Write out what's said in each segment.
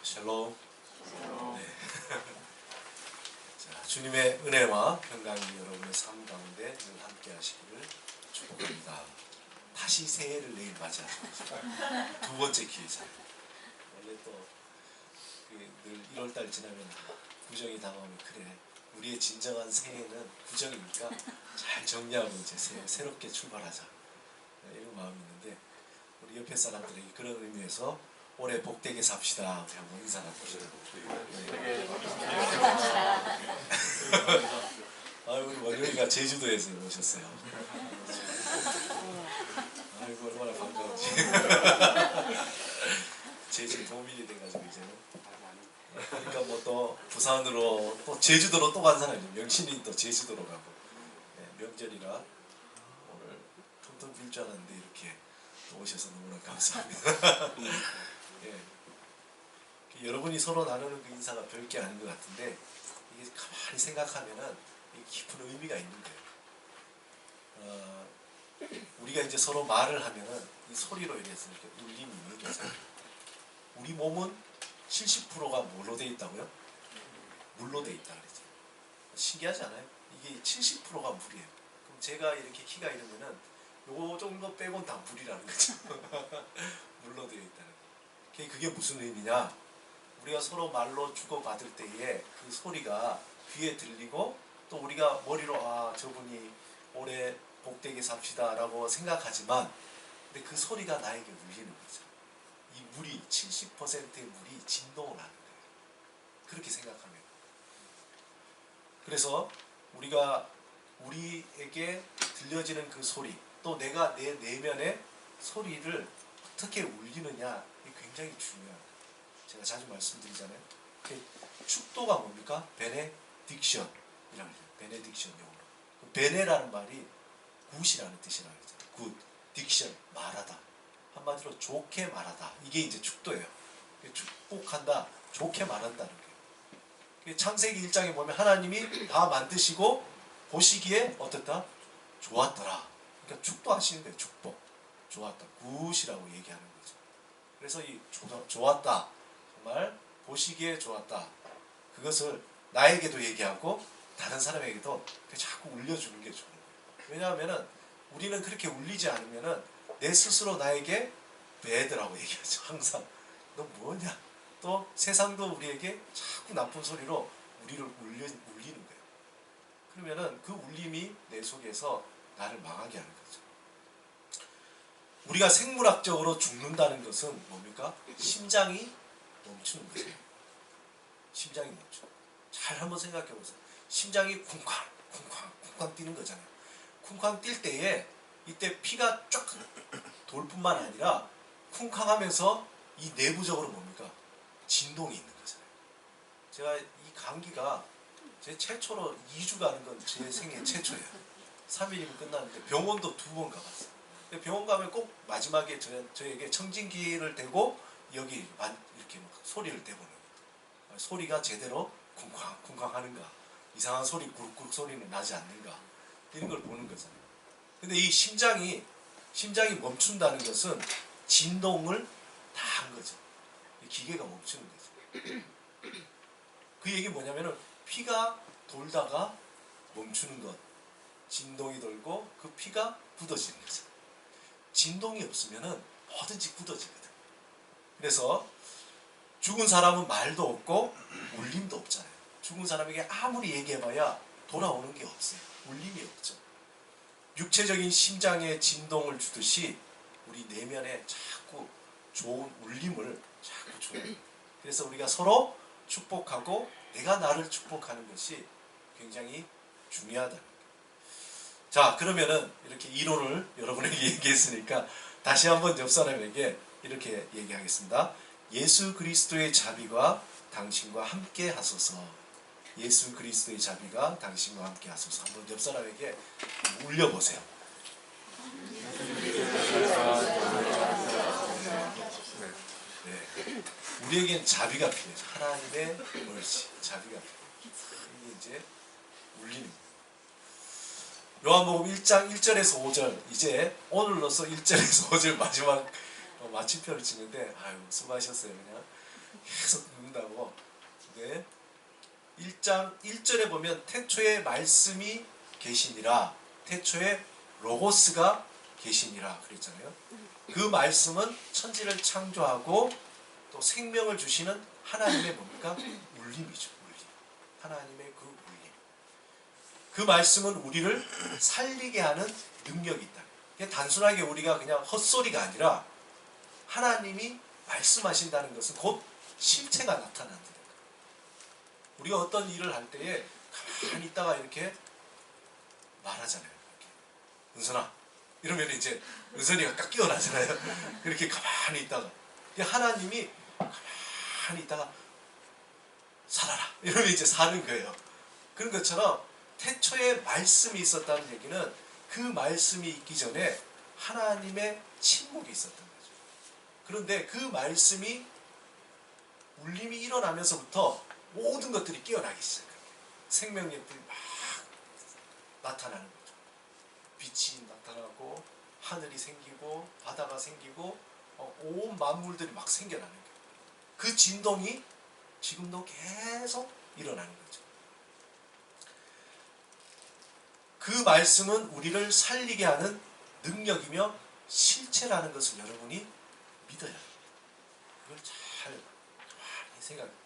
샬롬. 네. 자, 주님의 은혜와 평강이 여러분의 삶 가운데 늘 함께 하시기를 축복합니다. 다시 새해를 내일 맞이하십니다. 두 번째 기회잖아요. 원래 또 늘 1월달 지나면 구정이 다가오면 그래, 우리의 진정한 새해는 구정이니까 잘 정리하고 이제 새롭게 출발하자, 이런 마음이 있는데, 우리 옆에 사람들에게 그런 의미에서 올해 복되게 삽시다 하고 인사 나누시죠. 우리 원영이가 제주도에서 오셨어요. 아이고 얼마나 반가운지. 제주 도민이 돼가지고 이제는. 그러니까 뭐 또 부산으로 또 제주도로 또 간 사람이 명신이 또 제주도로 가고, 명절이라 오늘 텅텅 빌 줄 알았는데 이렇게 또 오셔서 너무나 감사합니다. 여러분이 서로 나누는 그 인사가 별게 아닌 것 같은데, 이게 가만히 생각하면은 깊은 의미가 있는 거예요. 우리가 이제 서로 말을 하면은 이 소리로 인해서 이렇게 울림이 있는 거잖아요. 우리 몸은 70%가 뭘로 돼 있다고요? 물로 돼 있다 그러죠. 신기하지 않아요? 이게 70%가 물이에요. 그럼 제가 이렇게 키가 이러면은 요 정도 빼곤 다 물이라는 거죠. 물로 되어 있다는 거. 그게 무슨 의미냐? 우리가 서로 말로 주고받을 때에 그 소리가 귀에 들리고, 또 우리가 머리로 저분이 올해 복되게 삽시다 라고 생각하지만, 근데 그 소리가 나에게 울리는 거죠. 이 물이 70%의 물이 진동을 하는 거예요. 그렇게 생각하면. 그래서 우리에게 들려지는 그 소리, 또 내가 내 내면의 소리를 어떻게 울리느냐, 이게 굉장히 중요합니다. 제가 자주 말씀드리잖아요. 축도가 뭡니까? 베네딕션이라고 해요. 베네딕션 용어로. 베네라는 말이 굿이라는 뜻이라고 했잖아요. 굿, 딕션, 말하다. 한마디로 좋게 말하다. 이게 이제 축도예요. 축복한다, 좋게 말한다는 거예요. 창세기 1장에 보면 하나님이 다 만드시고 보시기에 어떻다? 좋았더라. 그러니까 축도하시는 거예요. 축복. 좋았다. 굿이라고 얘기하는 거죠. 그래서 이 좋았다, 정말 보시기에 좋았다, 그것을 나에게도 얘기하고 다른 사람에게도 자꾸 울려주는 게 좋은 거예요. 왜냐하면 우리는 그렇게 울리지 않으면 내 스스로 나에게 배드라고 얘기하죠. 항상 너 뭐냐. 또 세상도 우리에게 자꾸 나쁜 소리로 우리를 울리는 거예요. 그러면은 그 울림이 내 속에서 나를 망하게 하는 거죠. 우리가 생물학적으로 죽는다는 것은 뭡니까? 심장이 멈추는 거죠. 심장이 멈춰. 잘 한번 생각해 보세요. 심장이 쿵쾅 쿵쾅 쿵쾅 뛰는 거잖아요. 쿵쾅 뛸 때에 이때 피가 쫙 돌 뿐만 아니라 쿵쾅하면서 이 내부적으로 뭡니까? 진동이 있는 거잖아요. 제가 이 감기가 제 최초로 2주 가는 건 제 생애 최초예요. 3일이면 끝났는데 병원도 2번 가봤어요. 병원 가면 꼭 마지막에 저에게 청진기를 대고 여기 이렇게 막 소리를 대보는 거예요. 소리가 제대로 쿵쾅 쿵쾅 하는가, 이상한 소리 구룩구룩 소리는 나지 않는가, 이런 걸 보는 거잖아요. 근데 이 심장이 멈춘다는 것은 진동을 다 한 거죠. 기계가 멈추는 거죠. 그 얘기 뭐냐면은 피가 돌다가 멈추는 것, 진동이 돌고 그 피가 굳어지는 거죠. 진동이 없으면은 뭐든지 굳어지거든. 그래서 죽은 사람은 말도 없고 울림도 없잖아요. 죽은 사람에게 아무리 얘기해봐야 돌아오는 게 없어요. 울림이 없죠. 육체적인 심장에 진동을 주듯이 우리 내면에 자꾸 좋은 울림을 자꾸 줘요. 그래서 우리가 서로 축복하고 내가 나를 축복하는 것이 굉장히 중요하다는 거예요. 자, 그러면은 이렇게 이론을 여러분에게 얘기했으니까 다시 한번 옆 사람에게 이렇게 얘기하겠습니다. 예수 그리스도의 자비가 당신과 함께 하소서. 예수 그리스도의 자비가 당신과 함께 하소서. 한번 옆 사람에게 울려보세요. 네. 우리에겐 자비가 필요해요. 하나님의 멀시, 자비가 필요해요. 이게 이제 울리는 거예요. 요한복음 1장 1절에서 5절, 이제 오늘로서 1절에서 5절 마지막 마침표를 찍는데, 아유 수고하셨어요. 그냥 계속 묻는다고. 네. 1장 1절에 보면 태초에 말씀이 계시니라. 태초에 로고스가 계시니라 그랬잖아요. 그 말씀은 천지를 창조하고 또 생명을 주시는 하나님의 뭡니까? 울림이죠. 울림. 하나님의 그 울림. 그 말씀은 우리를 살리게 하는 능력이 있다. 그게 단순하게 우리가 그냥 헛소리가 아니라 하나님이 말씀하신다는 것은 곧 실체가 나타난다. 우리가 어떤 일을 할 때에 가만히 있다가 이렇게 말하잖아요. 이렇게. 은선아 이러면 이제 은선이가 딱 깨어나잖아요. 그렇게 가만히 있다가 하나님이 가만히 있다가 살아라 이러면 이제 사는 거예요. 그런 것처럼 태초에 말씀이 있었다는 얘기는 그 말씀이 있기 전에 하나님의 침묵이 있었던 거죠. 그런데 그 말씀이 울림이 일어나면서부터 모든 것들이 깨어나기 시작합니다. 생명력들이 막 나타나는 거죠. 빛이 나타나고 하늘이 생기고 바다가 생기고 온 만물들이 막 생겨나는 거예요. 그 진동이 지금도 계속 일어나는 거죠. 그 말씀은 우리를 살리게 하는 능력이며 실체라는 것을 여러분이 믿어야 합니다. 그걸 잘 많이 생각해요.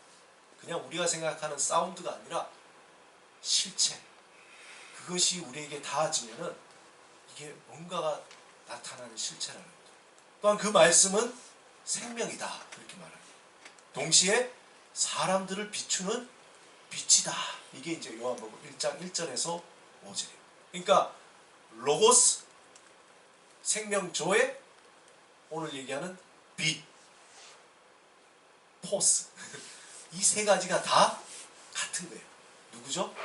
그냥 우리가 생각하는 사운드가 아니라 실체. 그것이 우리에게 닿아지면은 이게 뭔가가 나타나는 실체라는 거죠. 또한 그 말씀은 생명이다. 그렇게 말합니다. 동시에 사람들을 비추는 빛이다. 이게 이제 요한복음 1장 1절에서 5절이에요. 그러니까 로고스, 생명조회, 오늘 얘기하는 빛, 포스. 이 세 가지가 다 같은 거예요. 누구죠?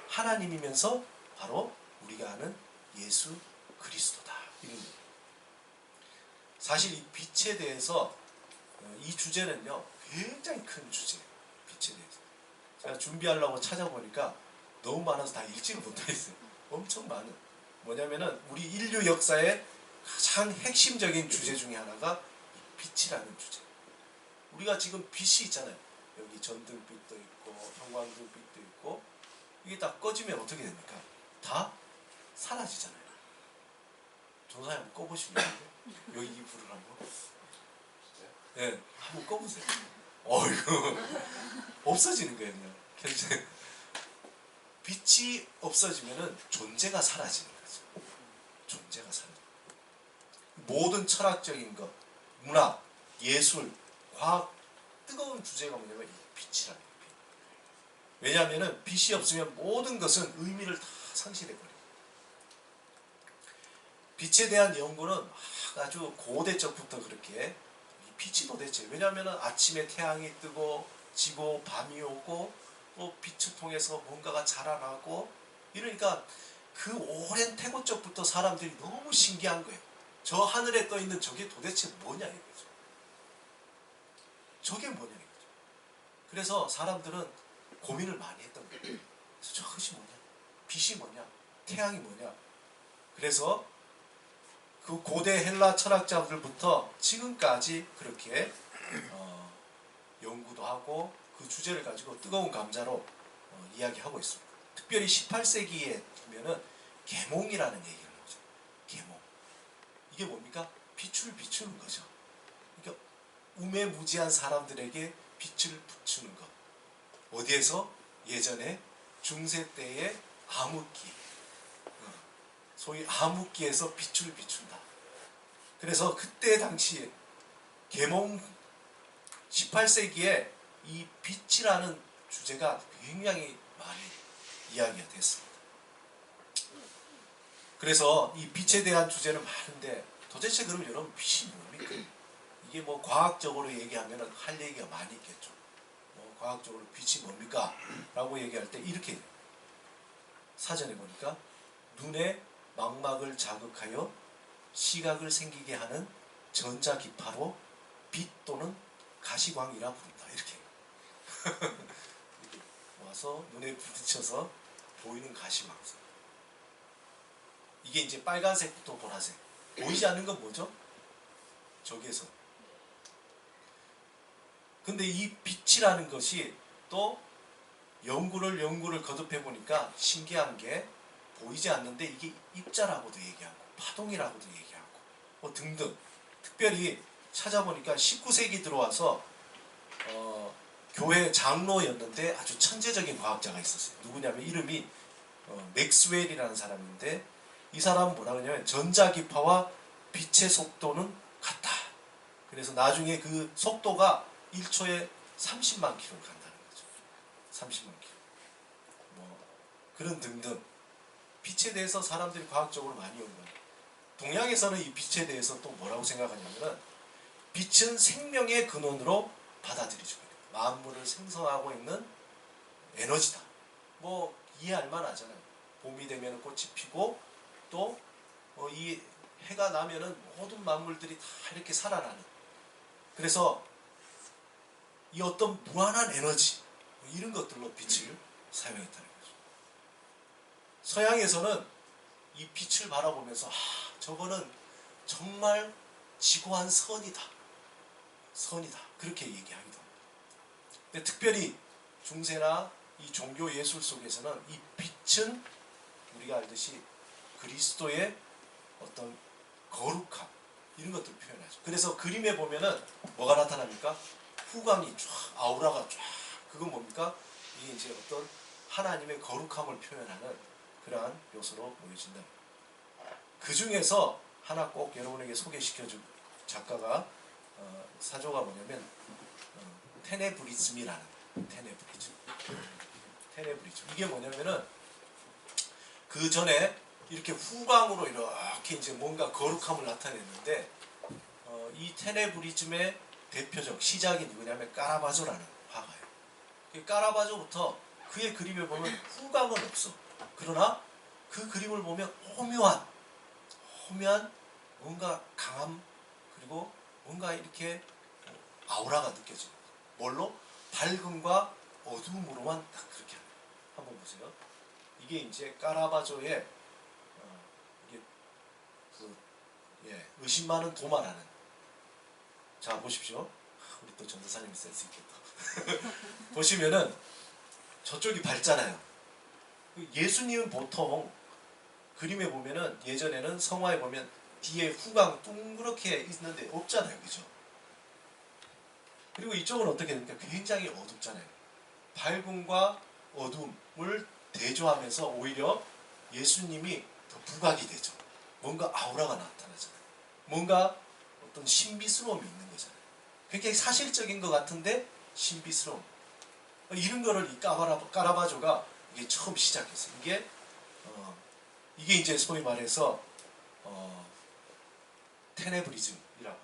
하나님이면서 바로 우리가 아는 예수 그리스도다. 이런 거예요. 사실 이 빛에 대해서 이 주제는요 굉장히 큰 주제예요. 빛에 대해서 제가 준비하려고 찾아보니까 너무 많아서 다 읽지를 못하겠어요. 엄청 많은. 뭐냐면은 우리 인류 역사의 가장 핵심적인 주제 중에 하나가 빛이라는 주제. 우리가 지금 빛이 있잖아요. 여기 전등빛도 있고 형광등빛도 있고 이게 다 꺼지면 어떻게 됩니까? 다 사라지잖아요. 조사님 한번 꺼보시면 여기 이 불을 한번 네, 한번 꺼보세요. 어이구 없어지는 거예요. 그냥 현재 빛이 없어지면은 존재가 사라지는 거죠. 존재가 사라져. 모든 철학적인 것, 문학, 예술, 과학 뜨거운 주제가 뭐냐면 이 빛이라는 거예요. 왜냐하면 빛이 없으면 모든 것은 의미를 다 상실해버려요. 빛에 대한 연구는 아주 고대 적부터 그렇게 빛이 도대체 왜냐하면 아침에 태양이 뜨고 지고 밤이 오고 또 빛을 통해서 뭔가가 자라나고 이러니까 그 오랜 태고적부터 사람들이 너무 신기한 거예요. 저 하늘에 떠 있는 저게 도대체 뭐냐 이거죠. 저게 뭐냐 이거죠. 그래서 사람들은 고민을 많이 했던 거예요. 그래서 저것이 뭐냐? 빛이 뭐냐? 태양이 뭐냐? 그래서 그 고대 헬라 철학자들부터 지금까지 그렇게 연구도 하고 그 주제를 가지고 뜨거운 감자로 이야기하고 있습니다. 특별히 18세기에 보면은 계몽이라는 얘기를 하죠. 계몽. 이게 뭡니까? 빛을 비추는 거죠. 그러니까 우매무지한 사람들에게 빛을 비추는 것. 어디에서? 예전에 중세 때의 암흑기. 소위 암흑기에서 빛을 비춘다. 그래서 그때 당시에 계몽 18세기에 이 빛이라는 주제가 굉장히 많이 이야기가 됐습니다. 그래서 이 빛에 대한 주제는 많은데 도대체 그럼 여러분 빛이 뭡니까? 이게 뭐 과학적으로 얘기하면 할 얘기가 많이 있겠죠. 과학적으로 빛이 뭡니까? 라고 얘기할 때 이렇게 사전에 보니까 눈의 망막을 자극하여 시각을 생기게 하는 전자기파로 빛 또는 가시광이라 부른다. 이렇게 와서 눈에 부딪혀서 보이는 가시광선. 이게 이제 빨간색부터 보라색. 보이지 않는 건 뭐죠? 적외선. 근데 이 빛이라는 것이 또 연구를 거듭해 보니까 신기한 게 보이지 않는데 이게 입자라고도 얘기하고 파동이라고도 얘기하고 뭐 등등. 특별히 찾아보니까 19세기 들어와서 교회 장로였는데 아주 천재적인 과학자가 있었어요. 누구냐면 이름이 맥스웰이라는 사람인데 이 사람은 뭐라 그러냐면 전자기파와 빛의 속도는 같다. 그래서 나중에 그 속도가 1초에 30만 킬로를 간다는 거죠. 30만 킬로. 뭐 그런 등등. 빛에 대해서 사람들이 과학적으로 많이 연구해요. 동양에서는 이 빛에 대해서 또 뭐라고 생각하냐면은 빛은 생명의 근원으로 받아들여지고 있는 만물을 생성하고 있는 에너지다. 뭐 이해할 만하잖아요. 봄이 되면 꽃이 피고 또 이 해가 나면은 모든 만물들이 다 이렇게 살아나는. 그래서 이 어떤 무한한 에너지 이런 것들로 빛을 사용했다는 거죠. 서양에서는 이 빛을 바라보면서 저거는 정말 지고한 선이다. 선이다. 그렇게 얘기하기도 합니다. 근데 특별히 중세나 이 종교 예술 속에서는 이 빛은 우리가 알듯이 그리스도의 어떤 거룩함 이런 것들을 표현하죠. 그래서 그림에 보면은 뭐가 나타납니까? 후광이 쫙, 아우라가 쫙. 그건 뭡니까? 이게 이제 어떤 하나님의 거룩함을 표현하는 그러한 요소로 보여진다. 그 중에서 하나 꼭 여러분에게 소개시켜줄 작가가 사조가 뭐냐면 테네브리즘이라는 테네브리즘. 이게 뭐냐면은 그 전에 이렇게 후광으로 이렇게 이제 뭔가 거룩함을 나타냈는데 이 테네브리즘의 대표적 시작이 누구냐면 까라바조라는 화가예요. 그 까라바조부터 그의 그림에 보면 후광은 없어. 그러나 그 그림을 보면 오묘한 뭔가 강함 그리고 뭔가 이렇게 아우라가 느껴져요. 뭘로? 밝음과 어두움으로만 딱 그렇게 합니다. 한번 보세요. 이게 이제 까라바조의 이게 의심 많은 도마라는. 자 보십시오. 우리 또 전도사님이 센스 있겠다. 보시면은 저쪽이 밝잖아요. 예수님은 보통 그림에 보면은 예전에는 성화에 보면 뒤에 후광 둥그렇게 있는데 없잖아요. 그죠? 그리고 이쪽은 어떻게 됩니까? 굉장히 어둡잖아요. 밝음과 어둠을 대조하면서 오히려 예수님이 더 부각이 되죠. 뭔가 아우라가 나타나잖아요. 뭔가 어떤 신비스러움이 있는 거잖아요. 굉장히 사실적인 것 같은데 신비스러움. 이런 거를 이 까라바조가 이게 처음 시작했어요. 이게 이제 소위 말해서 테네브리즘이라고.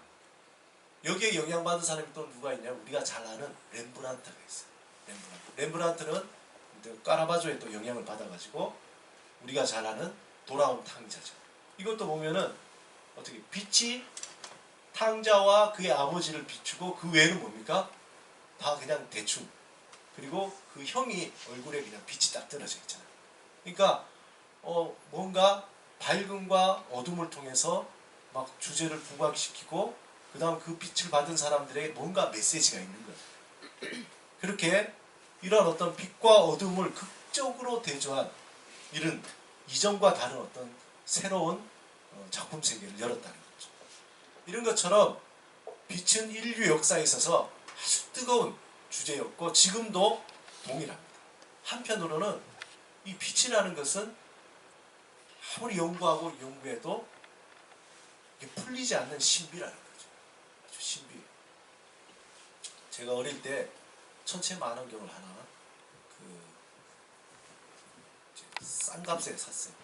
여기에 영향받은 사람이 또 누가 있냐면 우리가 잘 아는 렘브란트가 있어요. 렘브란트는 까라바조에 또 영향을 받아가지고 우리가 잘 아는 돌아온 탕자죠. 이것도 보면은 어떻게 빛이 탕자와 그의 아버지를 비추고 그 외에는 뭡니까? 다 그냥 대충. 그리고 그 형이 얼굴에 그냥 빛이 딱 떨어져 있잖아요. 그러니까 뭔가 밝음과 어둠을 통해서 막 주제를 부각시키고 그 다음 그 빛을 받은 사람들에게 뭔가 메시지가 있는 거예요. 그렇게 이런 어떤 빛과 어둠을 극적으로 대조한 이런 이전과 다른 어떤 새로운 작품 세계를 열었다는 거죠. 이런 것처럼 빛은 인류 역사에 있어서 아주 뜨거운 주제였고 지금도 동일합니다. 한편으로는 이 빛이라는 것은 아무리 연구하고 연구해도 풀리지 않는 신비라는 거죠. 아주 신비. 제가 어릴 때 천체 만원경을 하나 싼 값에 샀어요.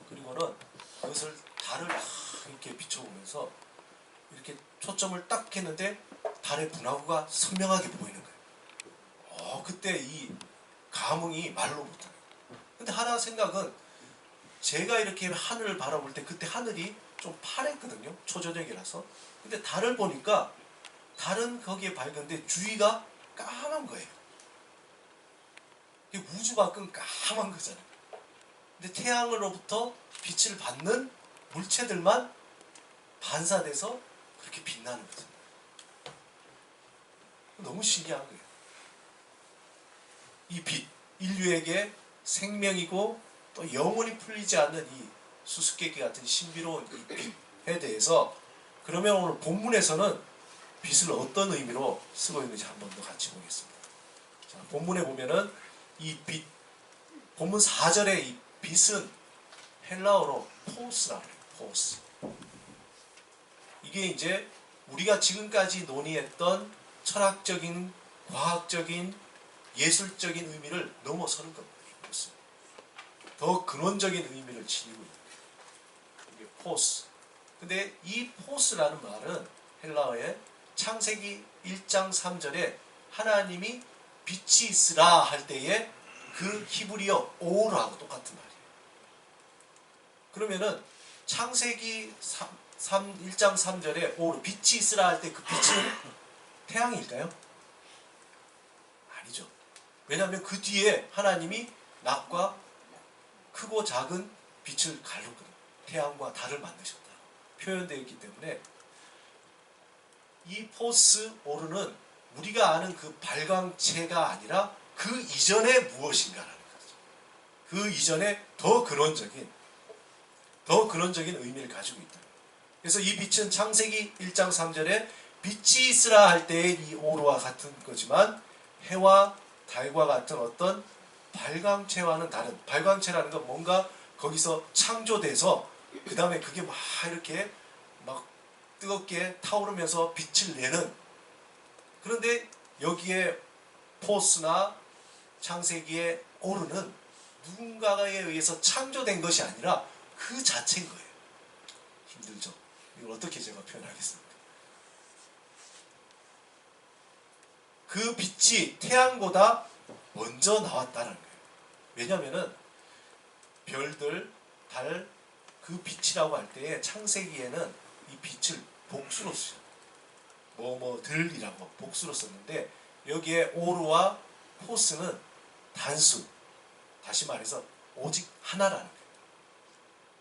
그리고는 그것을 달을 이렇게 비춰보면서 이렇게 초점을 딱 했는데 달의 분화구가 선명하게 보이는 거예요. 그때 이 감흥이 말로 못하는 거예요. 근데 하나 생각은 제가 이렇게 하늘을 바라볼 때 그때 하늘이 좀 파랬거든요. 초저녁이라서. 근데 달을 보니까 달은 거기에 밝은데 주위가 까만 거예요. 우주 밖은 까만 거잖아요. 근데 태양으로부터 빛을 받는 물체들만 반사돼서 그렇게 빛나는 거죠. 너무 신기한 거예요. 이 빛, 인류에게 생명이고 또 영원히 풀리지 않는 이 수수께끼 같은 신비로운 이 빛에 대해서 그러면 오늘 본문에서는 빛을 어떤 의미로 쓰고 있는지 한 번 더 같이 보겠습니다. 자, 본문에 보면은 이 빛, 본문 4절의 이 빛은 헬라어로 포스라고 해요. 포스. 이게 이제 우리가 지금까지 논의했던 철학적인, 과학적인, 예술적인 의미를 넘어서는 겁니다. 더 근원적인 의미를 지니고 있는 거예요. 이게 포스. 근데 이 포스라는 말은 헬라어의 창세기 1장 3절에 하나님이 빛이 있으라 할 때에 그 히브리어 오라하고 똑같은 말이에요. 그러면은 창세기 1장 3절에 오르 빛이 있으라 할 때 그 빛은 태양일까요? 아니죠. 왜냐하면 그 뒤에 하나님이 낮과 크고 작은 빛을 가르거든요. 태양과 달을 만드셨다 표현되어 있기 때문에 이 포스 오르는 우리가 아는 그 발광체가 아니라 그 이전에 무엇인가라는 거죠. 그 이전에 더 근원적인 의미를 가지고 있다. 그래서 이 빛은 창세기 1장 3절에 빛이 있으라 할 때의 이 오르와 같은 거지만 해와 달과 같은 어떤 발광체와는 다른, 발광체라는 건 뭔가 거기서 창조돼서 그 다음에 그게 막 이렇게 막 뜨겁게 타오르면서 빛을 내는, 그런데 여기에 포스나 창세기의 오르는 누군가에 의해서 창조된 것이 아니라 그 자체인 거예요. 힘들죠? 이걸 어떻게 제가 표현하겠습니까? 그 빛이 태양보다 먼저 나왔다는 거예요. 왜냐하면은 별들, 달, 그 빛이라고 할 때에 창세기에는 이 빛을 복수로 써요. 뭐뭐들이라고 복수로 썼는데 여기에 오르와 포스는 단수, 다시 말해서 오직 하나라는 거예요.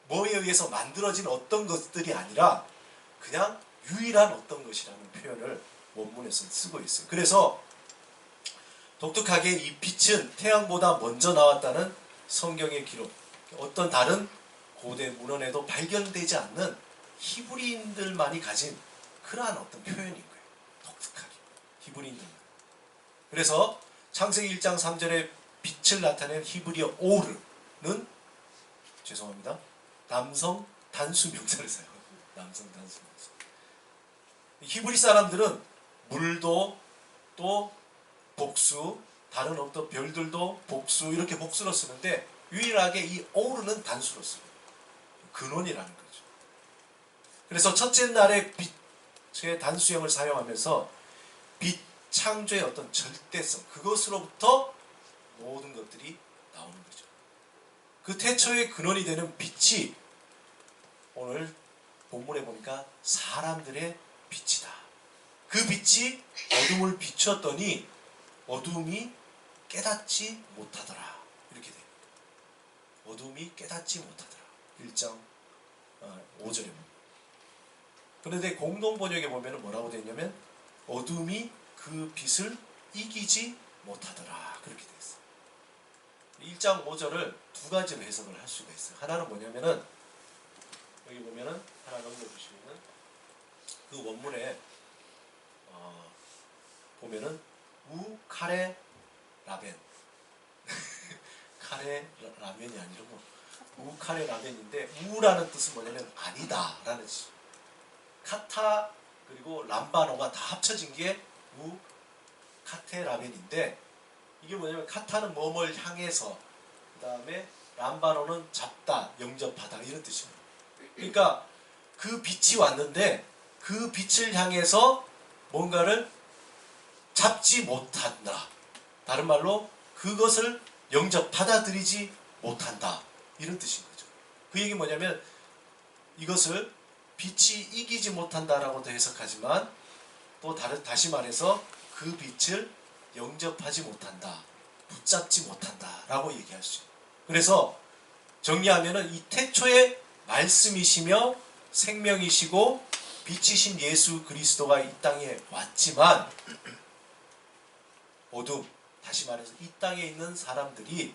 뭐에 의해서 만들어진 어떤 것들이 아니라 그냥 유일한 어떤 것이라는 표현을 원문에서 쓰고 있어요. 그래서 독특하게 이 빛은 태양보다 먼저 나왔다는 성경의 기록, 어떤 다른 고대 문헌에도 발견되지 않는 히브리인들만이 가진 그러한 어떤 표현인 거예요. 독특하게 히브리인들만. 그래서 창세기 1장 3절에 빛을 나타낸 히브리어 오르는, 죄송합니다, 남성 단수 명사를 써요. 남성 단수 명사. 히브리 사람들은 물도 또 복수, 다른 어떤 별들도 복수, 이렇게 복수로 쓰는데 유일하게 이 오르는 단수로 써요. 근원이라는 거죠. 그래서 첫째 날에 빛의 단수형을 사용하면서 빛 창조의 어떤 절대성, 그것으로부터 모든 것들이 나오는 거죠. 그 태초의 근원이 되는 빛이 오늘 본문에 보니까 사람들의 빛이다. 그 빛이 어둠을 비추었더니 어둠이 깨닫지 못하더라. 이렇게 돼요. 어둠이 깨닫지 못하더라. 1장 5절에. 그런데 공동번역에 보면 뭐라고 되어 있냐면 어둠이 그 빛을 이기지 못하더라. 그렇게 되어 있어요. 1장 5절을 두 가지로 해석을 할 수가 있어요. 하나는 뭐냐면은 여기 보면은 하나 넘겨주시면은 그 원문에 보면은 우 카레 라벤 카레 라면이 아니라 우 카레 라벤인데 우라는 뜻은 뭐냐면 아니다 라는 뜻이에요. 카타 그리고 람바노가 다 합쳐진 게 우 카테 라벤인데, 이게 뭐냐면 카타는 뭐뭘 향해서, 그 다음에 람바노는 잡다, 영접하다 이런 뜻입니다. 그러니까 그 빛이 왔는데 그 빛을 향해서 뭔가를 잡지 못한다. 다른 말로 그것을 영접 받아들이지 못한다. 이런 뜻인 거죠. 그 얘기 뭐냐면 이것을 빛이 이기지 못한다라고도 해석하지만 또 다시 말해서 그 빛을 영접하지 못한다. 붙잡지 못한다. 라고 얘기할 수 있어요. 그래서 정리하면은 이 태초의 말씀이시며 생명이시고 빛이신 예수 그리스도가 이 땅에 왔지만 어둠, 다시 말해서 이 땅에 있는 사람들이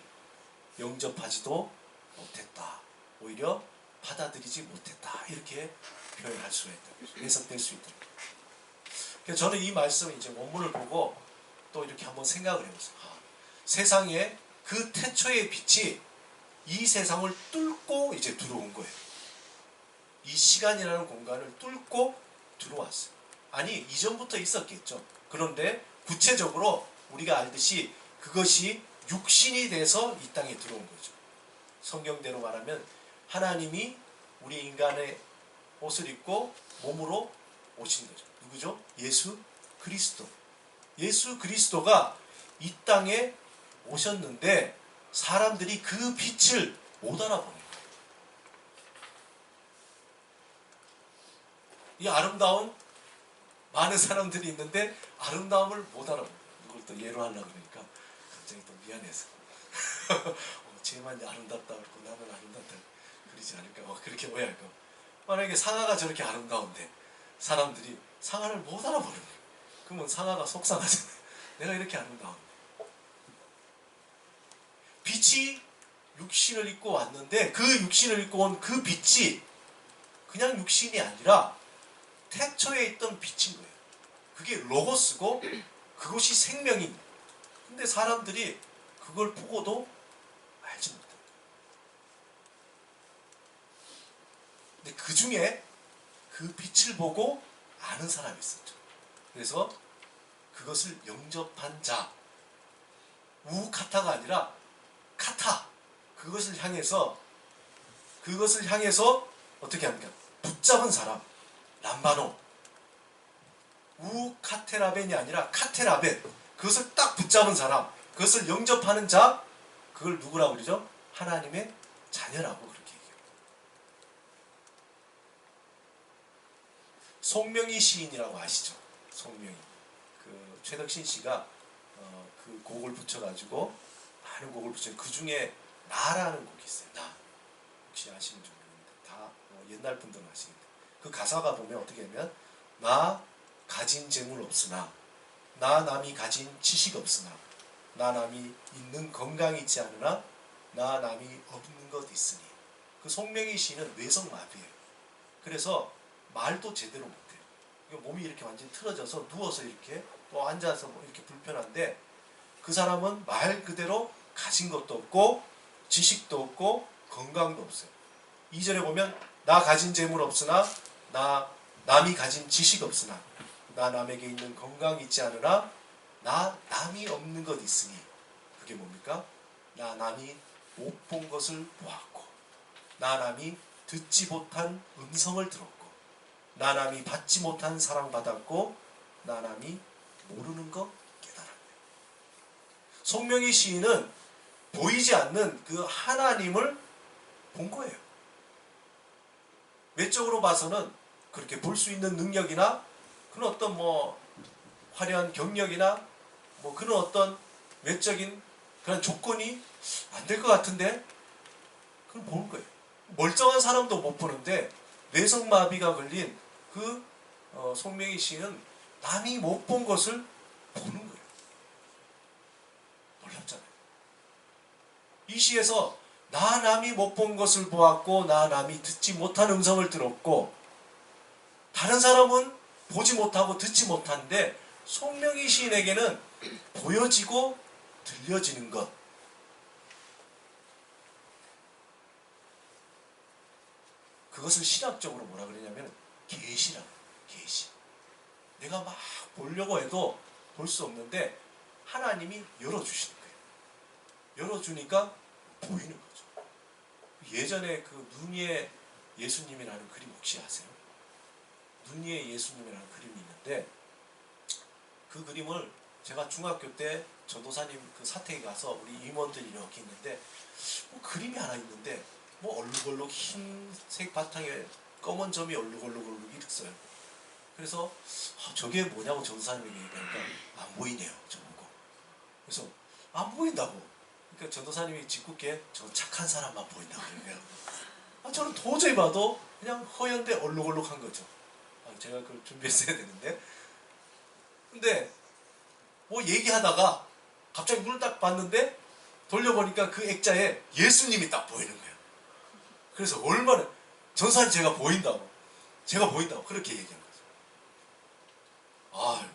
영접하지도 못했다. 오히려 받아들이지 못했다. 이렇게 표현할 수가 있다. 해석될 수 있다. 그래서 저는 이 말씀을 이제 원문을 보고 또 이렇게 한번 생각을 해봤어요. 세상에 그 태초의 빛이 이 세상을 뚫고 이제 들어온 거예요. 이 시간이라는 공간을 뚫고 들어왔어요. 아니, 이전부터 있었겠죠. 그런데 구체적으로 우리가 알듯이 그것이 육신이 돼서 이 땅에 들어온 거죠. 성경대로 말하면 하나님이 우리 인간의 옷을 입고 몸으로 오신 거죠. 누구죠? 예수 그리스도. 예수 그리스도가 이 땅에 오셨는데 사람들이 그 빛을 못 알아보는 거예요. 이 아름다운 많은 사람들이 있는데 아름다움을 못 알아보는 거예요. 이걸 또 예로 하려고 그러니까 갑자기 또 미안해서 쟤만 아름답다 그러고 나는 아름답다 그러지 않을까, 그렇게 오해할까. 만약에 상아가 저렇게 아름다운데 사람들이 상아를 못 알아보는 거예요. 그러면 상아가 속상하잖아요. 내가 이렇게 아름다운데. 빛이 육신을 입고 왔는데 그 육신을 입고 온 그 빛이 그냥 육신이 아니라 태초에 있던 빛인 거예요. 그게 로고스고 그것이 생명인 거예요. 근데 사람들이 그걸 보고도 알지 못해요. 근데 그 중에 그 빛을 보고 아는 사람이 있었죠. 그래서 그것을 영접한 자, 우카타가 아니라 카타, 그것을 향해서 어떻게 합니까? 붙잡은 사람, 람바노, 우카테라벤이 아니라 카테라벤, 그것을 딱 붙잡은 사람, 그것을 영접하는 자, 그걸 누구라고 그러죠? 하나님의 자녀라고 그렇게 얘기해요. 송명희 시인이라고 아시죠? 송명희. 그 최덕신 씨가 그 곡을 붙여가지고 많은 곡을 붙여요. 그 중에 나라는 곡이 있어요. 나. 혹시 아시는지 모르겠는데 다 옛날 분들은 아시는데 그 가사가 보면 어떻게 하면 나 가진 재물 없으나 나 남이 가진 지식 없으나 나 남이 있는 건강이 있지 않으나 나 남이 없는 것 있으니. 그 송명희 씨는 뇌성마비예요. 그래서 말도 제대로 못해요. 몸이 이렇게 완전히 틀어져서 누워서 이렇게 또 앉아서 뭐 이렇게 불편한데 그 사람은 말 그대로 가진 것도 없고 지식도 없고 건강도 없어요. 2절에 보면 나 가진 재물 없으나 나 남이 가진 지식 없으나 나 남에게 있는 건강이 있지 않으나 나 남이 없는 것 있으니. 그게 뭡니까? 나 남이 못 본 것을 보았고 나 남이 듣지 못한 음성을 들었고 나 남이 받지 못한 사랑받았고 나 남이 모르는 것 깨달았네. 송명희 시인은 보이지 않는 그 하나님을 본 거예요. 외적으로 봐서는 그렇게 볼 수 있는 능력이나 그런 어떤 뭐 화려한 경력이나 뭐 그런 어떤 외적인 그런 조건이 안 될 것 같은데 그걸 보는 거예요. 멀쩡한 사람도 못 보는데 뇌성마비가 걸린 그 송명희 씨는 남이 못 본 것을 보는 거예요. 놀랍잖아요. 이 시에서 나 남이 못 본 것을 보았고 나 남이 듣지 못한 음성을 들었고 다른 사람은 보지 못하고 듣지 못하는데 송명희 시인에게는 보여지고 들려지는 것. 그것을 신학적으로 뭐라 그러냐면 계시라고. 계시. 내가 막 보려고 해도 볼 수 없는데 하나님이 열어주시는 거예요. 열어주니까 보이는 거죠. 예전에 그 눈 위에 예수님이라는 그림 혹시 아세요? 눈 위에 예수님이라는 그림이 있는데 그 그림을 제가 중학교 때 전도사님 그 사택에 가서 우리 임원들이 이렇게 있는데 뭐 그림이 하나 있는데 뭐 얼룩얼룩 흰색 바탕에 검은 점이 얼룩얼룩 이렇게 써요. 그래서 저게 뭐냐고 전도사님에게 얘기하니까 안 보이네요. 저보고. 그래서 안 보인다고. 그러니까 전도사님이 짓궂게 저 착한 사람만 보인다고 그러네요. 저는 도저히 봐도 그냥 허연데 얼룩얼룩한 거죠. 제가 그걸 준비했어야 되는데. 근데 뭐 얘기하다가 갑자기 눈을 딱 봤는데 돌려보니까 그 액자에 예수님이 딱 보이는 거예요. 그래서 얼마나 전사님 제가 보인다고 그렇게 얘기한 거죠. 아유,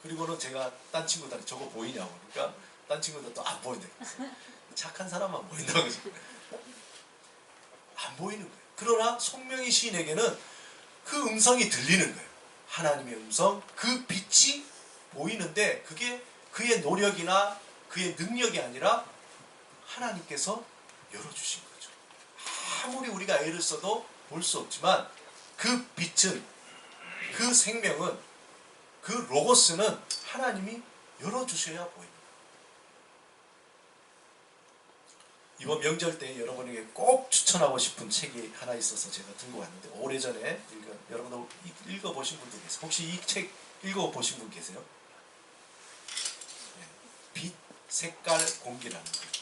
그리고는 제가 딴 친구들한테 저거 보이냐고 그러니까 딴 친구들도 안 보인다 그랬어요. 착한 사람만 보인다고 그러죠. 안 보이는 거예요. 그러나 송명희 시인에게는 그 음성이 들리는 거예요. 하나님의 음성, 그 빛이 보이는데 그게 그의 노력이나 그의 능력이 아니라 하나님께서 열어주신 거죠. 아무리 우리가 애를 써도 볼 수 없지만 그 빛은, 그 생명은, 그 로고스는 하나님이 열어주셔야 보입니다. 이번 명절 때 여러분에게 꼭 추천하고 싶은 책이 하나 있어서 제가 들고 왔는데 오래전에 여러분들 읽어보신 분도 계세요. 혹시 이 책 읽어보신 분 계세요? 네. 빛, 색깔, 공기라는 거.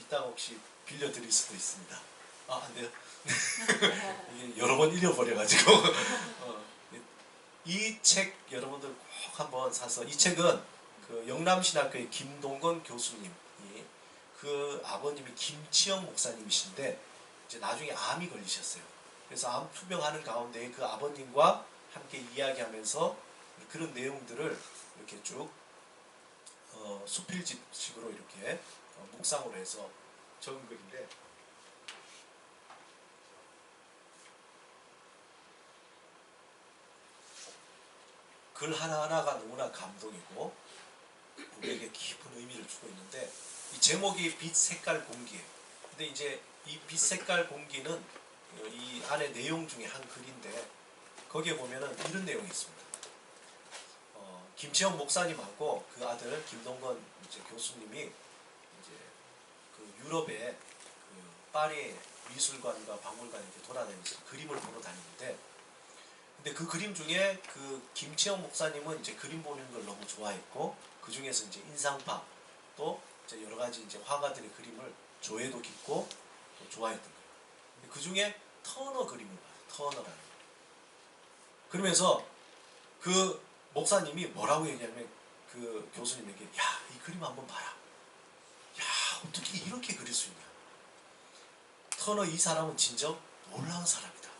이따가 혹시 빌려드릴 수도 있습니다. 아, 안 돼요? 이게 여러 번 잃어버려가지고 이 책 여러분들 꼭 한번 사서, 이 책은 그 영남신학교의 김동건 교수님이, 그 아버님이 김치영 목사님이신데 이제 나중에 암이 걸리셨어요. 그래서 암 투병하는 가운데 그 아버님과 함께 이야기하면서 그런 내용들을 이렇게 쭉 수필집식으로 이렇게 묵상으로 해서 적은 글인데, 글 하나하나가 너무나 감동이고 우리에게 깊은 의미를 주고 있는데, 이 제목이 빛, 색깔, 공기예요. 근데 이제 이 빛, 색깔, 공기는 이 안에 내용 중에 한 글인데 거기에 보면은 이런 내용이 있습니다. 김치영 목사님하고 그 아들 김동건 이제 교수님이 이제 그 유럽의 그 파리 미술관과 박물관에 이렇게 돌아다니면서 그림을 보러 다니는데, 근데 그 그림 중에 그 김치영 목사님은 이제 그림 보는 걸 너무 좋아했고, 그 중에서 이제 인상파 또 이제 여러 가지 이제 화가들의 그림을 조예도 깊고 또 좋아했던 거예요. 그 중에 터너 그림을 봐요. 터너라는 거. 그러면서 그 목사님이 뭐라고 얘기하면 그 교수님에게, 야, 이 그림 한번 봐라. 야, 어떻게 이렇게 그릴 수 있냐. 터너 이 사람은 진짜 놀라운 사람이다.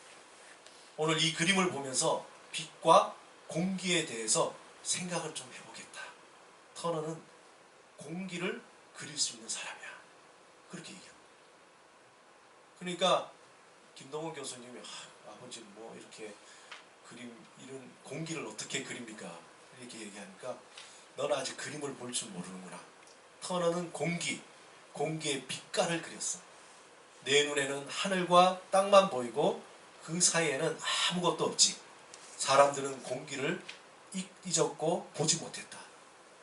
오늘 이 그림을 보면서 빛과 공기에 대해서 생각을 좀 해보겠다. 터너는 공기를 그릴 수 있는 사람이야. 그렇게 얘기합니다. 그러니까 김동원 교수님이, 아버지는 뭐 이렇게 그림, 이런 공기를 어떻게 그립니까? 이렇게 얘기하니까, 너는 아직 그림을 볼 줄 모르는구나. 터너는 공기의 빛깔을 그렸어. 내 눈에는 하늘과 땅만 보이고 그 사이에는 아무것도 없지. 사람들은 공기를 잊었고 보지 못했다.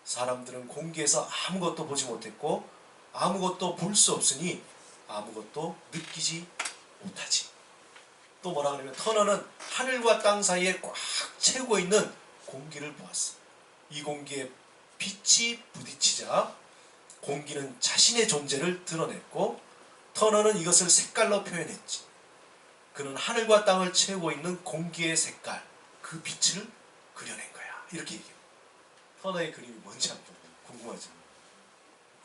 사람들은 공기에서 아무것도 보지 못했고 아무것도 볼 수 없으니 아무것도 느끼지 못하지. 또 뭐라 그러면, 터너는 하늘과 땅 사이에 꽉 채우고 있는 공기를 보았어. 이 공기에 빛이 부딪히자 공기는 자신의 존재를 드러냈고, 터너는 이것을 색깔로 표현했지. 그는 하늘과 땅을 채우고 있는 공기의 색깔, 그 빛을 그려낸 거야. 이렇게 얘기해요. 터너의 그림이 뭔지 한번 궁금하죠?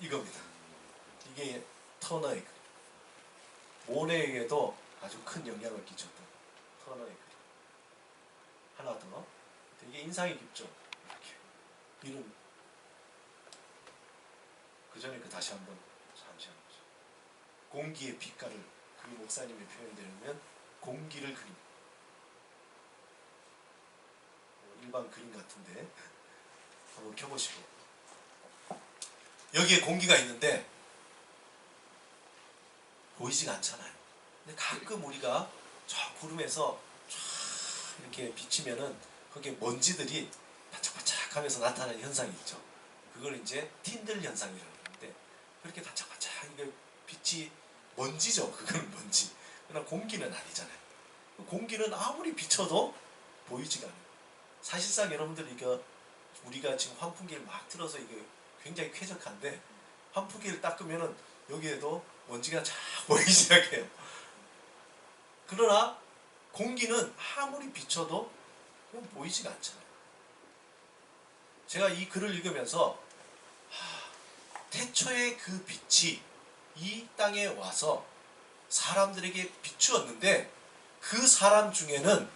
이겁니다. 이게 터너의 그림. 모네에게도 아주 큰 영향을 끼쳤던 터너의 그림. 하나 더. 되게 인상이 깊죠? 이렇게. 이름. 그 전에 그 다시 한번 잠시만요. 공기의 빛깔을, 그 목사님의 표현되면 공기를 그림. 일반 그림 같은데 한번 켜보시고, 여기에 공기가 있는데 보이지가 않잖아요. 근데 가끔 우리가 저 구름에서 쫙 이렇게 비치면은 거기에 먼지들이 반짝반짝 하면서 나타나는 현상이 있죠. 그걸 이제 틴들 현상이라고 하는데, 그렇게 반짝반짝 이게 빛이 먼지죠. 그건 먼지. 그러나 공기는 아니잖아요. 공기는 아무리 비춰도 보이지가 않아요. 사실상 여러분들, 이거 우리가 지금 환풍기를 막 틀어서 이게 굉장히 쾌적한데, 환풍기를 닦으면은 여기에도 먼지가 쫙 보이기 시작해요. 그러나 공기는 아무리 비춰도 보이지가 않잖아요. 제가 이 글을 읽으면서 태초에 그 빛이 이 땅에 와서 사람들에게 비추었는데 그 사람 중에는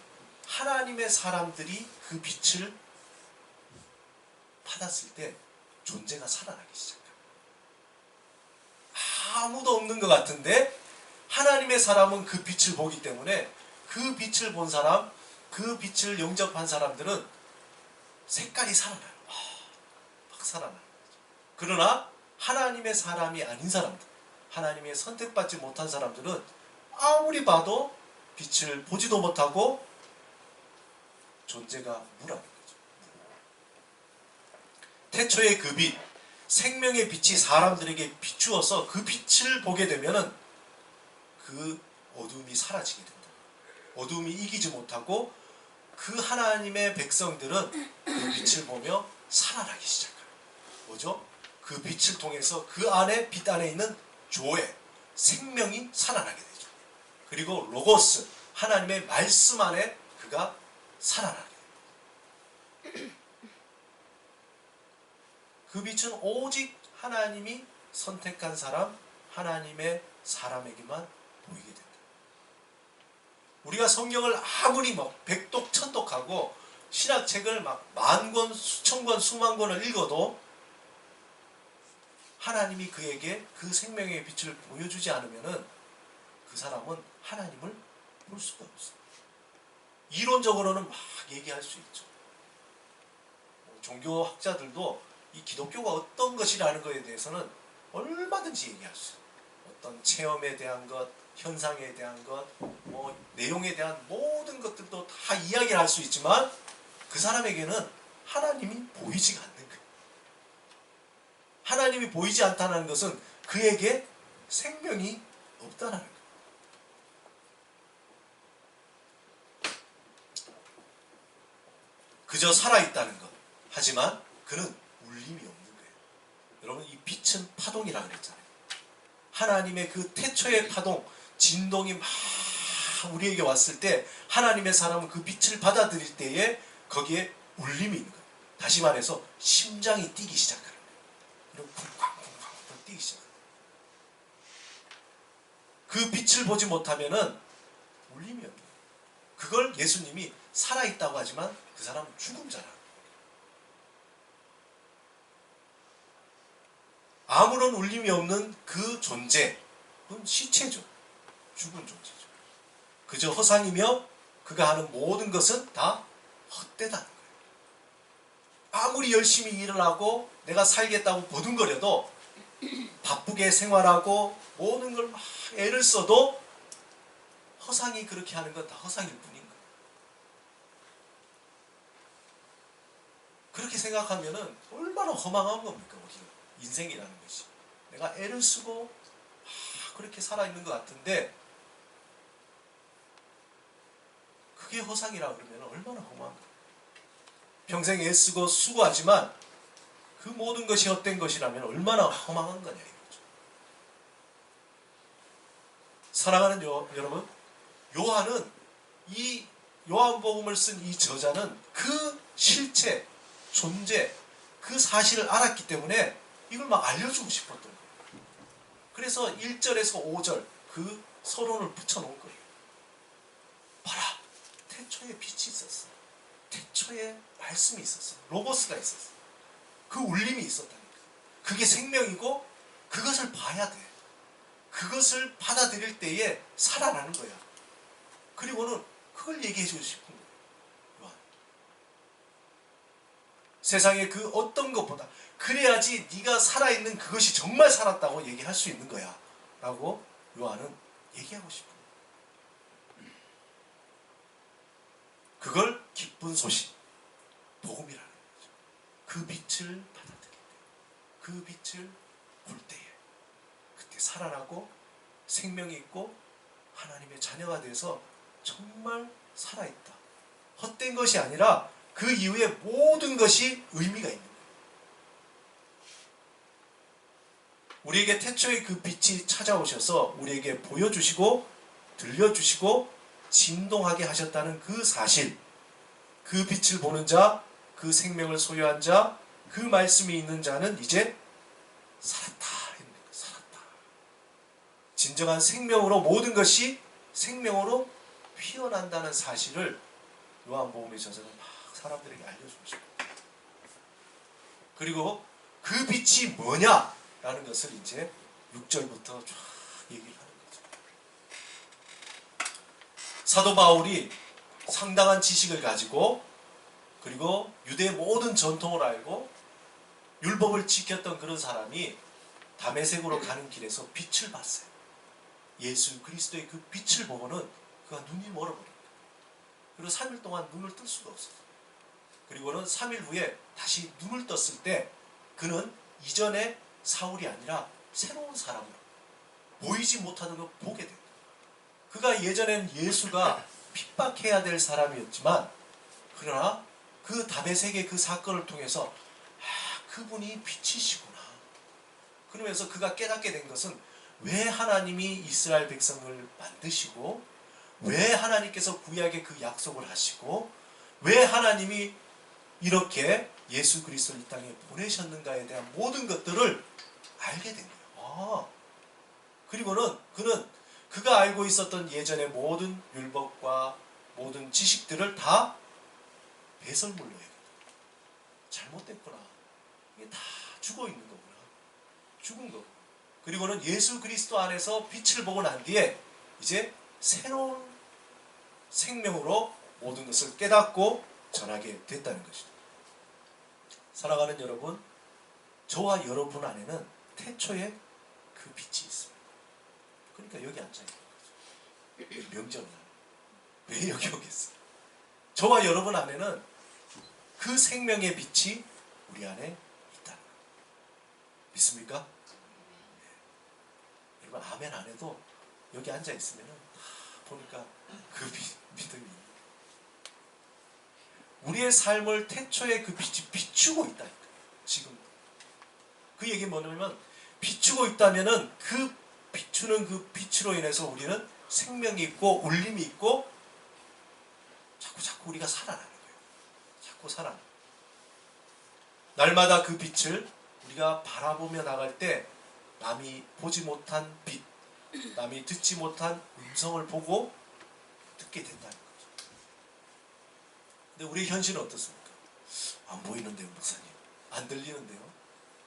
하나님의 사람들이 그 빛을 받았을 때 존재가 살아나기 시작합니다. 아무도 없는 것 같은데 하나님의 사람은 그 빛을 보기 때문에 그 빛을 본 사람, 그 빛을 영접한 사람들은 색깔이 살아나요. 막 살아나요. 그러나 하나님의 사람이 아닌 사람들, 하나님의 선택받지 못한 사람들은 아무리 봐도 빛을 보지도 못하고 존재가 무라는 거죠. 태초의 그 빛, 생명의 빛이 사람들에게 비추어서 그 빛을 보게 되면은 그 어둠이 사라지게 된다. 어둠이 이기지 못하고 그 하나님의 백성들은 그 빛을 보며 살아나기 시작합니다. 뭐죠? 그 빛을 통해서 그 안에, 빛 안에 있는 조회, 생명이 살아나게 되죠. 그리고 로고스, 하나님의 말씀 안에 그가 살아나게 됩니다. 그 빛은 오직 하나님이 선택한 사람, 하나님의 사람에게만 보이게 된다. 우리가 성경을 아무리 막 백독 천독하고 신학책을 막 만권, 수천권, 수만 권을 읽어도 하나님이 그에게 그 생명의 빛을 보여주지 않으면은 그 사람은 하나님을 볼 수가 없어요. 이론적으로는 막 얘기할 수 있죠. 종교학자들도 이 기독교가 어떤 것이라는 것에 대해서는 얼마든지 얘기할 수 있어요. 어떤 체험에 대한 것, 현상에 대한 것, 내용에 대한 모든 것들도 다 이야기를 할 수 있지만 그 사람에게는 하나님이 보이지가 않는 거예요. 하나님이 보이지 않다는 것은 그에게 생명이 없다는 거예요. 그저 살아있다는 것. 하지만 그는 울림이 없는 거예요. 여러분, 이 빛은 파동이라고 그랬잖아요. 하나님의 그 태초의 파동, 진동이 막 우리에게 왔을 때 하나님의 사람은 그 빛을 받아들일 때에 거기에 울림이 있는 거예요. 다시 말해서 심장이 뛰기 시작하는 거예요. 그리고 쿵쾅쿵쾅 뛰기 시작해요. 그 빛을 보지 못하면은 울림이 없는 거예요. 그걸 예수님이 살아있다고 하지만 그 사람은 죽은 자라. 아무런 울림이 없는 그 존재는 시체죠. 죽은 존재죠. 그저 허상이며 그가 하는 모든 것은 다 헛되다는 거예요. 아무리 열심히 일을 하고 내가 살겠다고 버둥거려도 바쁘게 생활하고 모든 걸 막 애를 써도 허상이 그렇게 하는 건 다 허상일 뿐인 거예요. 그렇게 생각하면은 얼마나 허망한 겁니까? 우리가 인생이라는 것이. 내가 애를 쓰고 그렇게 살아있는 것 같은데 그게 허상이라 그러면 얼마나 허망한가. 평생 애쓰고 수고하지만 그 모든 것이 헛된 것이라면 얼마나 허망한 거냐 이거죠. 사랑하는 여러분, 요한은 이 요한복음을 쓴 이 저자는 그 실체, 존재, 그 사실을 알았기 때문에 이걸 막 알려주고 싶었던 거예요. 그래서 1절에서 5절 그 서론을 붙여놓은 거예요. 봐라, 태초에 빛이 있었어. 태초에 말씀이 있었어. 로고스가 있었어. 그 울림이 있었다니까. 그게 생명이고 그것을 봐야 돼. 그것을 받아들일 때에 살아나는 거야. 그리고는 그걸 얘기해 주고 싶은 거예요. 요한. 세상의 그 어떤 것보다 그래야지 네가 살아있는 그것이 정말 살았다고 얘기할 수 있는 거야 라고 요한은 얘기하고 싶은 거예요. 그걸 기쁜 소식, 복음이라는 거죠. 그 빛을 받아들일 때, 그 빛을 볼 때에 그때 살아나고 생명이 있고 하나님의 자녀가 돼서 정말 살아있다. 헛된 것이 아니라 그 이후에 모든 것이 의미가 있는 거예요. 우리에게 태초의 그 빛이 찾아오셔서 우리에게 보여주시고 들려주시고 진동하게 하셨다는 그 사실, 그 빛을 보는 자, 그 생명을 소유한 자, 그 말씀이 있는 자는 이제 살았다. 살았다. 진정한 생명으로 모든 것이 생명으로 피어난다는 사실을 요한복음의 저자는 막 사람들에게 알려주고 싶어요. 그리고 그 빛이 뭐냐라는 것을 이제 6절부터 쫙 얘기를 하는 거죠. 사도 바울이 상당한 지식을 가지고 그리고 유대의 모든 전통을 알고 율법을 지켰던 그런 사람이 다메섹으로 가는 길에서 빛을 봤어요. 예수 그리스도의 그 빛을 보고는 그가 눈이 멀어버립니다. 그리고 3일 동안 눈을 뜰 수가 없었어요. 그리고는 3일 후에 다시 눈을 떴을 때 그는 이전에 사울이 아니라 새로운 사람으로 보이지 못하는 걸 보게 됩니다. 그가 예전엔 예수가 핍박해야 될 사람이었지만 그러나 그 다메섹의 그 사건을 통해서 그분이 빛이시구나. 그러면서 그가 깨닫게 된 것은 왜 하나님이 이스라엘 백성을 만드시고 왜 하나님께서 구약에 그 약속을 하시고 왜 하나님이 이렇게 예수 그리스도를 이 땅에 보내셨는가에 대한 모든 것들을 알게 된 거예요. 그리고는 그는 그가 알고 있었던 예전의 모든 율법과 모든 지식들을 다 배설물로 해요. 잘못됐구나. 이게 다 죽어 있는 거구나. 죽은 거. 그리고는 예수 그리스도 안에서 빛을 보고 난 뒤에 이제 새로운 생명으로 모든 것을 깨닫고 전하게 됐다는 것이죠. 사랑하는 여러분, 저와 여러분 안에는 태초에 그 빛이 있습니다. 그러니까 여기 앉아있는 거죠. 명절날. 왜 여기 오겠어요? 저와 여러분 안에는 그 생명의 빛이 우리 안에 있다는 것. 믿습니까? 네. 여러분 아멘 안 해도 여기 앉아있으면 보니까 그 믿음이 우리의 삶을 태초에 그 빛이 비추고 있다니까요. 지금 그 얘기는 뭐냐면 비추고 있다면은 그 비추는 그 빛으로 인해서 우리는 생명이 있고 울림이 있고 자꾸 우리가 살아나는 거예요. 자꾸 살아나. 날마다 그 빛을 우리가 바라보며 나갈 때 남이 보지 못한 빛, 남이 듣지 못한 음성을 보고 듣게 된다는 거죠. 근데 우리의 현실은 어떻습니까? 안 보이는데요, 목사님. 안 들리는데요.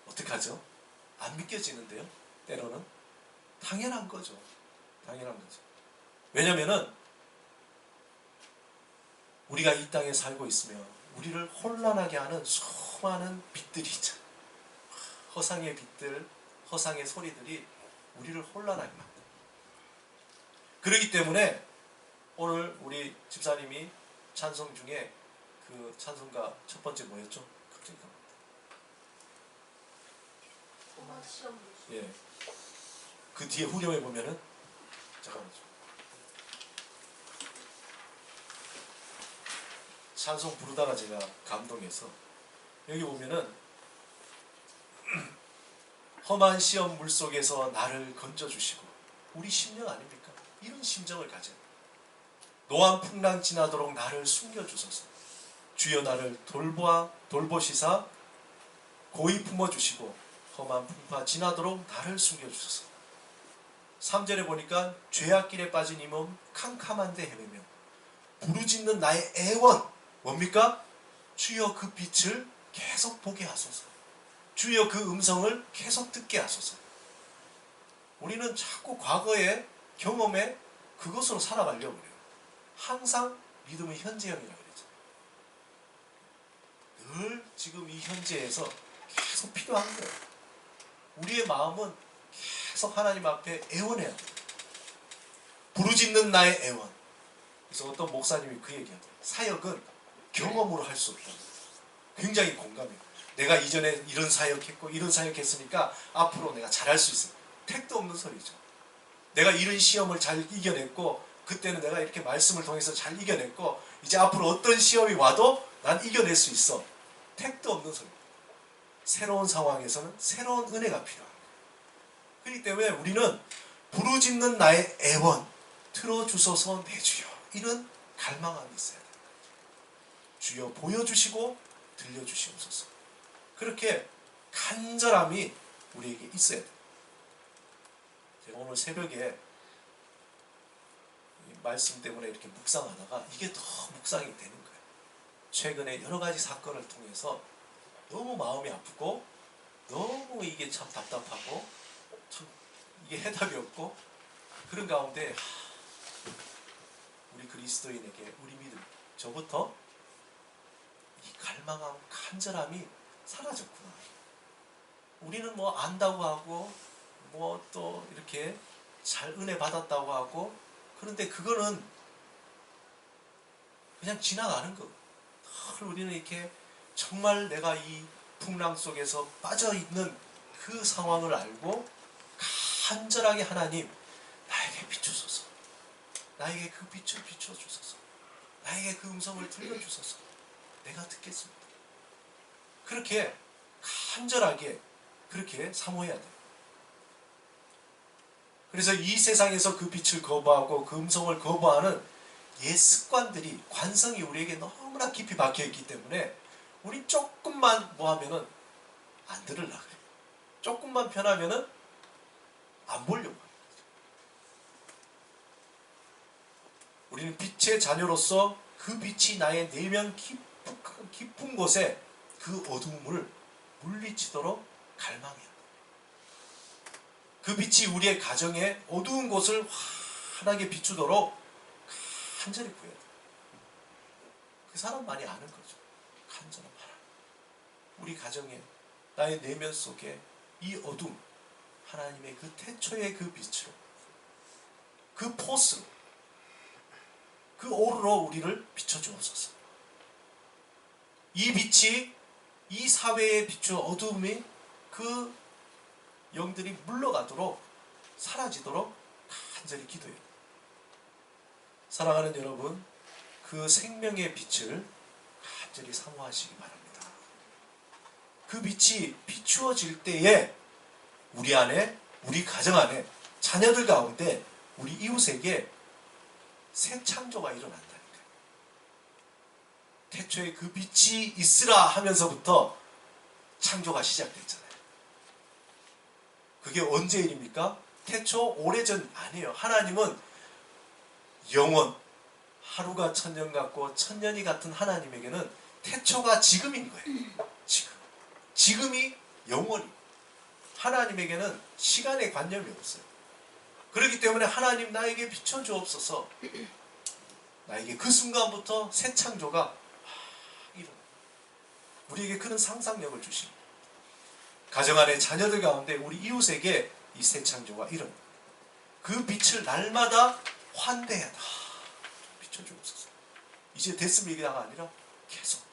어떡하죠? 안 믿겨지는데요. 때로는 당연한 거죠. 당연한 거죠. 왜냐면은 우리가 이 땅에 살고 있으면 우리를 혼란하게 하는 수많은 빛들이 있잖아요. 허상의 빛들, 허상의 소리들이 우리를 혼란하게 만듭니다. 그렇기 때문에 오늘 우리 집사님이 찬송 중에 그 찬송가 첫 번째 뭐였죠? 갑자기 까먹었다. 예. 그 뒤에 후렴에 보면은 잠깐만요. 찬송 부르다가 제가 감동해서 여기 보면은 험한 시험 물속에서 나를 건져주시고 우리 심령 아닙니까? 이런 심정을 가져야 돼요. 노한 풍랑 지나도록 나를 숨겨주소서. 주여 나를 돌보시사 고이 품어주시고 험한 풍파 지나도록 나를 숨겨주소서. 3절에 보니까 죄악길에 빠진 이 몸 캄캄한데 헤매며 부르짖는 나의 애원 뭡니까? 주여 그 빛을 계속 보게 하소서. 주여 그 음성을 계속 듣게 하소서. 우리는 자꾸 과거의 경험에 그것으로 살아가려고 그래요. 항상 믿음의 현재형이라고 그랬죠. 늘 지금 이 현재에서 계속 필요한 거예요. 우리의 마음은 계속 하나님 앞에 애원해야 돼요. 부르짖는 나의 애원. 그래서 어떤 목사님이 그 얘기하더라고요. 사역은 경험으로 할 수 없다. 굉장히 공감해요. 내가 이전에 이런 사역했고 이런 사역했으니까 앞으로 내가 잘할 수 있어요. 택도 없는 소리죠. 내가 이런 시험을 잘 이겨냈고 그때는 내가 이렇게 말씀을 통해서 잘 이겨냈고 이제 앞으로 어떤 시험이 와도 난 이겨낼 수 있어. 택도 없는 소리. 새로운 상황에서는 새로운 은혜가 필요합니다. 그렇기 때문에 우리는 부르짖는 나의 애원 틀어주소서 내 주여 이런 갈망함이 있어야 됩니다. 주여 보여주시고 들려주시옵소서. 그렇게 간절함이 우리에게 있어야 돼요. 제가 오늘 새벽에 이 말씀 때문에 이렇게 묵상하다가 이게 더 묵상이 되는 거예요. 최근에 여러 가지 사건을 통해서 너무 마음이 아프고 너무 이게 참 답답하고 참 이게 해답이 없고 그런 가운데 우리 그리스도인에게 우리 믿음 저부터 이 갈망하고 간절함이 사라졌구나. 우리는 뭐 안다고 하고 뭐 또 이렇게 잘 은혜 받았다고 하고 그런데 그거는 그냥 지나가는 거. 우리는 이렇게 정말 내가 이 풍랑 속에서 빠져있는 그 상황을 알고 간절하게 하나님 나에게 비추소서. 나에게 그 빛을 비춰주소서. 나에게 그 음성을 들려주소서. 내가 듣겠습니다. 그렇게 간절하게 그렇게 사모해야 돼요. 그래서 이 세상에서 그 빛을 거부하고 그 음성을 거부하는 옛 습관들이 관성이 우리에게 너무나 깊이 박혀있기 때문에 우리 조금만 뭐 하면은 안 들으려고 그래요. 조금만 편하면은 안 보려고 해요. 우리는 빛의 자녀로서 그 빛이 나의 내면 깊은 곳에 그 어두움을 물리치도록 갈망해야 합니다. 그 빛이 우리의 가정의 어두운 곳을 환하게 비추도록 간절히 구해야 돼요. 그 사람 많이 아는 거죠. 간절한 하나님. 우리 가정에 나의 내면 속에 이 어둠 하나님의 그 태초의 그 빛으로 그 포스로 그 오르로 우리를 비춰주옵소서. 이 빛이 이 사회에 비추어 어두움이 그 영들이 물러가도록 사라지도록 간절히 기도해요. 사랑하는 여러분, 그 생명의 빛을 간절히 사모하시기 바랍니다. 그 빛이 비추어질 때에 우리 안에, 우리 가정 안에, 자녀들 가운데 우리 이웃에게 새 창조가 일어난다니까요. 태초에 그 빛이 있으라 하면서부터 창조가 시작됐잖아요. 그게 언제 일입니까? 태초 오래전 아니에요. 하나님은 영원, 하루가 천년 같고 천년이 같은 하나님에게는 태초가 지금인 거예요. 지금이 영원히. 하나님에게는 시간의 관념이 없어요. 그렇기 때문에 하나님 나에게 비춰주옵소서. 나에게 그 순간부터 새 창조가 일어나요. 우리에게 그런 상상력을 주십니다. 가정 안에 자녀들 가운데 우리 이웃에게 이 새 창조가 일어납니다. 그 빛을 날마다 환대해야 돼. 비춰주옵소서. 이제 됐습니다가 아니라 계속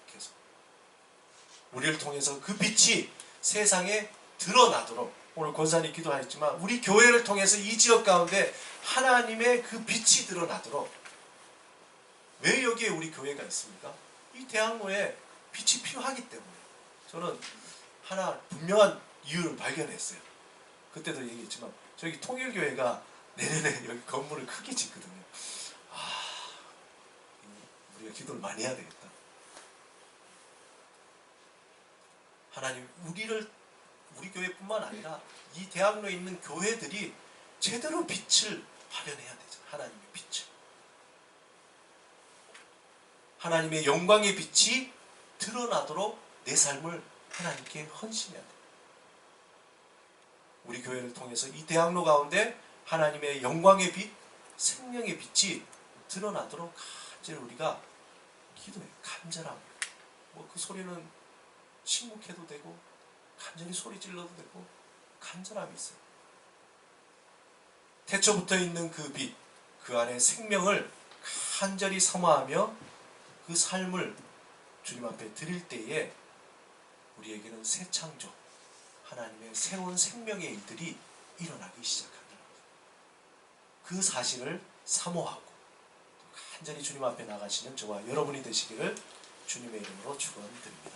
우리를 통해서 그 빛이 세상에 드러나도록 오늘 권사님 기도하였지만 우리 교회를 통해서 이 지역 가운데 하나님의 그 빛이 드러나도록. 왜 여기에 우리 교회가 있습니까? 이 대학로에 빛이 필요하기 때문에. 저는 하나 분명한 이유를 발견했어요. 그때도 얘기했지만 저기 통일교회가 내년에 여기 건물을 크게 짓거든요. 우리가 기도를 많이 해야 되겠다. 하나님 우리 교회뿐만 아니라 이 대학로에 있는 교회들이 제대로 빛을 발현해야 되죠. 하나님의 빛을. 하나님의 영광의 빛이 드러나도록 내 삶을 하나님께 헌신해야 돼요. 우리 교회를 통해서 이 대학로 가운데 하나님의 영광의 빛, 생명의 빛이 드러나도록 간절히 우리가 기도해요. 간절함. 뭐 그 소리는 침묵해도 되고 간절히 소리 질러도 되고 간절함이 있어요. 태초부터 있는 그 빛, 그 안에 생명을 간절히 사모하며 그 삶을 주님 앞에 드릴 때에 우리에게는 새 창조, 하나님의 새로운 생명의 일들이 일어나기 시작한다. 그 사실을 사모하고 간절히 주님 앞에 나가시는 저와 여러분이 되시기를 주님의 이름으로 축원드립니다.